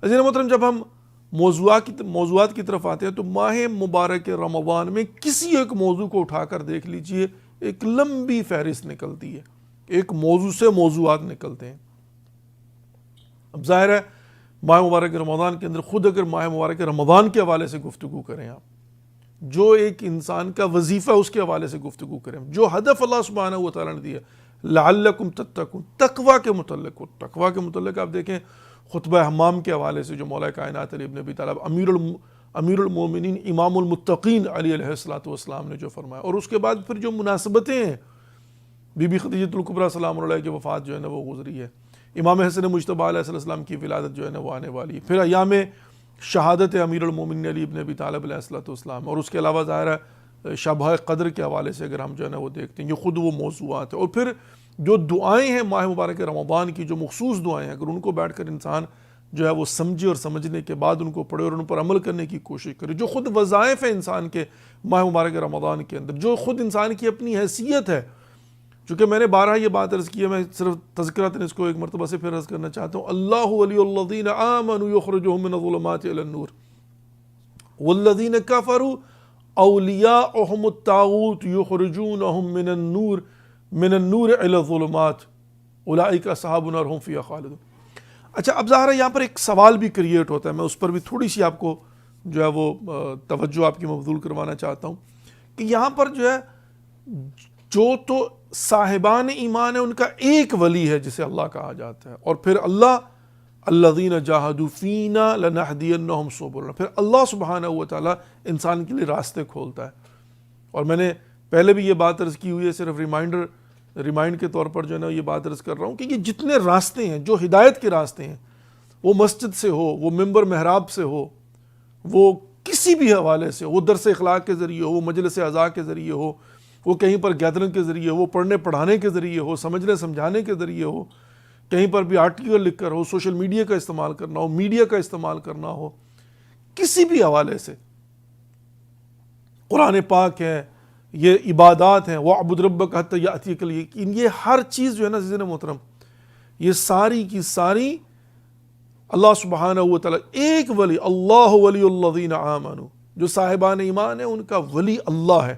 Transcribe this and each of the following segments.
عزیز محترم جب ہم موضوعات کی طرف آتے ہیں تو ماہ مبارک رمضان میں کسی ایک موضوع کو اٹھا کر دیکھ لیجئے ایک لمبی فہرست نکلتی ہے، ایک موضوع سے موضوعات نکلتے ہیں۔ اب ظاہر ہے ماہ مبارک رمضان کے اندر خود اگر ماہ مبارک رمضان کے حوالے سے گفتگو کریں آپ، جو ایک انسان کا وظیفہ اس کے حوالے سے گفتگو کریں، جو ہدف اللہ سبحانہ و تعالیٰ نے دیا لعلکم تتقون، تقوی کے متعلق آپ دیکھیں خطبہ حمام کے حوالے سے جو مولا کائنات علی ابن ابی طالب امیر المومنین امام المتقین علی علیہ السلام نے جو فرمایا، اور اس کے بعد پھر جو مناسبتیں ہیں، بی بی خدیجہ الکبریٰ سلام اللہ علیہ کی وفات جو ہے نا وہ گزری ہے، امام حسن مجتبیٰ علیہ السلام کی ولادت جو ہے نا وہ آنے والی ہے، پھر ایام شہادت امیر المومنین علی ابن ابی طالب علیہ السلام، اور اس کے علاوہ ظاہر ہے شب قدر کے حوالے سے اگر ہم جو ہے نا وہ دیکھتے ہیں، یہ خود وہ موضوعات ہیں۔ اور پھر جو دعائیں ہیں ماہ مبارک رمضان کی، جو مخصوص دعائیں ہیں، اگر ان کو بیٹھ کر انسان جو ہے وہ سمجھے اور سمجھنے کے بعد ان کو پڑھے اور ان پر عمل کرنے کی کوشش کرے، جو خود وظائف ہیں انسان کے ماہ مبارک رمضان کے اندر، جو خود انسان کی اپنی حیثیت ہے، چونکہ میں نے بارہا یہ بات عرض کی ہے، میں صرف تذکرۃ اس کو ایک مرتبہ سے پھر عرض کرنا چاہتا ہوں، اللہ ولی الذین آمنوا یخرجهم من الظلمات الی النور والذین کفروا اولیاؤہم الطاغوت یخرجونہم من النور الی الظلمات اولئک اصحاب النار هم فیہا خالدون۔ اچھا اب ظاہر ہے یہاں پر ایک سوال بھی کریٹ ہوتا ہے، میں اس پر بھی تھوڑی سی آپ کو جو ہے وہ توجہ آپ کی مبذول کروانا چاہتا ہوں کہ یہاں پر جو ہے جو تو صاحبان ایمان ہے ان کا ایک ولی ہے جسے اللہ کہا جاتا ہے، اور پھر اللہ الذین جاہدوا فینا لنہدینہم سبلنا، پھر اللہ سبحانہ و تعالیٰ انسان کے لیے راستے کھولتا ہے۔ اور میں نے پہلے بھی یہ بات عرض کی ہوئی ہے، صرف ریمائنڈ کے طور پر جو ہے نا یہ بات عرض کر رہا ہوں کہ یہ جتنے راستے ہیں جو ہدایت کے راستے ہیں، وہ مسجد سے ہو، وہ ممبر محراب سے ہو، وہ کسی بھی حوالے سے، وہ درس اخلاق کے ذریعے ہو، وہ مجلس اعزاء کے ذریعے ہو، وہ کہیں پر گیدرنگ کے ذریعے ہو، وہ پڑھنے پڑھانے کے ذریعے ہو، سمجھنے سمجھانے کے ذریعے ہو، کہیں پر بھی آرٹیکل لکھ کر ہو، سوشل میڈیا کا استعمال کرنا ہو، میڈیا کا استعمال کرنا ہو، کسی بھی حوالے سے، قرآن پاک ہے، یہ عبادات ہیں، وَاعْبُدْ رَبَّكَ حَتَّى يَأْتِيَكَ الْيَقِينُ، یہ ہر چیز جو ہے نا عزیزِ محترم، یہ ساری کی ساری اللہ سبحانہ و تعالیٰ ایک ولی، اللہ ولی الذین آمنوا، جو صاحبان ایمان ہیں ان کا ولی اللہ ہے۔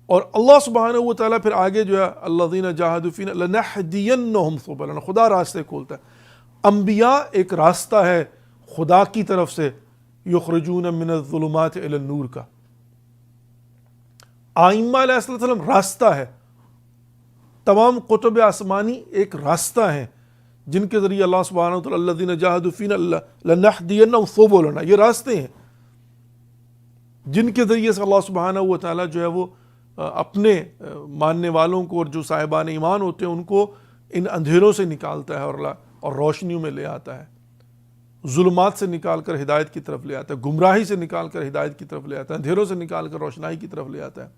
اور اللہ سبحانہ و تعالیٰ پھر آگے جو ہے الذین جاہدوا فینا لنہدینہم سبلنا، خدا راستے کھولتا ہے۔ انبیاء ایک راستہ ہے خدا کی طرف سے، یخرجون من الظلمات الی النور کا، ائمہ علیہ السلام راستہ ہے، تمام کتب آسمانی ایک راستہ ہیں جن کے ذریعے اللہ سبحانہ و تعالیٰ الذین جاہدوا فینا لنہدینہم سبلنا، یہ راستے ہیں جن کے ذریعے سے اللہ سبحانہ و تعالیٰ جو ہے وہ اپنے ماننے والوں کو اور جو صاحبان ایمان ہوتے ہیں ان کو ان اندھیروں سے نکالتا ہے اور روشنیوں میں لے آتا ہے، ظلمات سے نکال کر ہدایت کی طرف لے آتا ہے، گمراہی سے نکال کر ہدایت کی طرف لے آتا ہے، اندھیروں سے نکال کر روشنائی کی طرف لے آتا ہے۔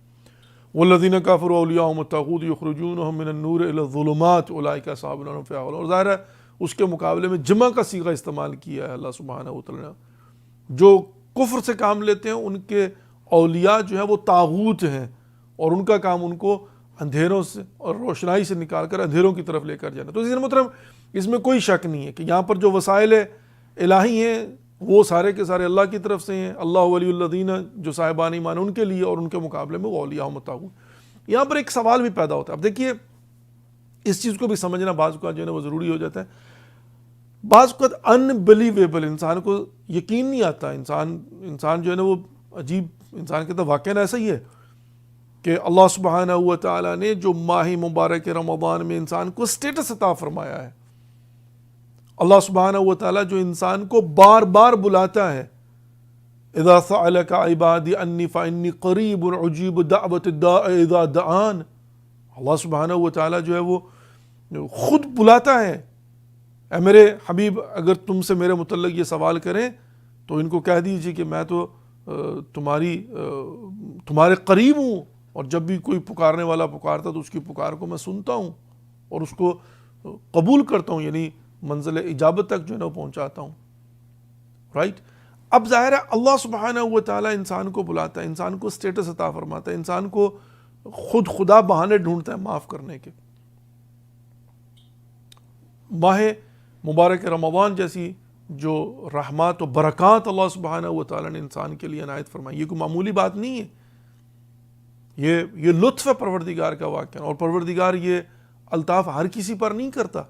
والذین کفروا اولیاؤہم الطاغوت یخرجونہم من النور الی الظلمات اولئک اصحاب النار هم فیہا خالدون۔ اور ظاہر ہے اس کے مقابلے میں جمع کا صیغہ استعمال کیا ہے اللہ سبحانہ و تعالیٰ نے، جو کفر سے کام لیتے ہیں ان کے اولیاء جو ہیں وہ طاغوت ہیں، اور ان کا کام ان کو اندھیروں سے اور روشنائی سے نکال کر اندھیروں کی طرف لے کر جانا۔ تو عزیز محترم اس میں کوئی شک نہیں ہے کہ یہاں پر جو وسائل الہی ہیں وہ سارے کے سارے اللہ کی طرف سے ہیں، اللہ ولی الذین جو صاحبان ایمان ان کے لیے، اور ان کے مقابلے میں وہ اولیاء الطاغوت۔ یہاں پر ایک سوال بھی پیدا ہوتا ہے، اب دیکھیے اس چیز کو بھی سمجھنا بعض اوقات جو ہے نا وہ ضروری ہو جاتا ہے، بعض اوقات انبلیویبل، انسان کو یقین نہیں آتا، انسان جو ہے نا وہ عجیب، انسان کہتا ہے واقعہ ایسا ہی ہے کہ اللہ سبحانہ و تعالیٰ نے جو ماہ مبارک رمضان میں انسان کو سٹیٹس عطا فرمایا ہے، اللہ سبحانہ و تعالیٰ جو انسان کو بار بار بلاتا ہے، اذا سألک عبادی انی فانی قریب اجیب دعوت الداع اذا دعان، اللہ سبحانہ و تعالیٰ جو ہے وہ خود بلاتا ہے، اے میرے حبیب اگر تم سے میرے متعلق یہ سوال کریں تو ان کو کہہ دیجئے کہ میں تو تمہارے قریب ہوں، اور جب بھی کوئی پکارنے والا پکارتا تو اس کی پکار کو میں سنتا ہوں اور اس کو قبول کرتا ہوں، یعنی منزل اجابت تک جو ہے نا پہنچاتا ہوں، رائٹ۔ اب ظاہر ہے اللہ سبحانہ و تعالیٰ انسان کو بلاتا ہے، انسان کو سٹیٹس عطا فرماتا ہے، انسان کو خود خدا بہانے ڈھونڈتا ہے معاف کرنے کے۔ ماہ مبارک رمضان جیسی جو رحمات و برکات اللہ سبحانہ و تعالیٰ نے انسان کے لیے عنایت فرمائی، یہ کوئی معمولی بات نہیں ہے، یہ لطف ہے پروردگار کا واقعہ، اور پروردگار یہ الطاف ہر کسی پر نہیں کرتا.